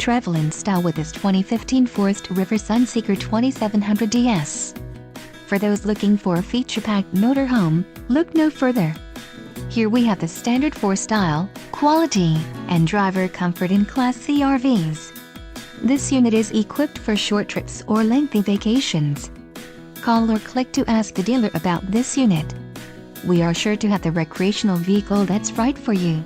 travel in style with this 2015 Forest River Sunseeker 2700DS. For those looking for a feature-packed motorhome, look no further. Here we have the standard for style, quality, and driver comfort in Class C RVs. This unit is equipped for short trips or lengthy vacations. Call or click to ask the dealer about this unit. We are sure to have the recreational vehicle that's right for you.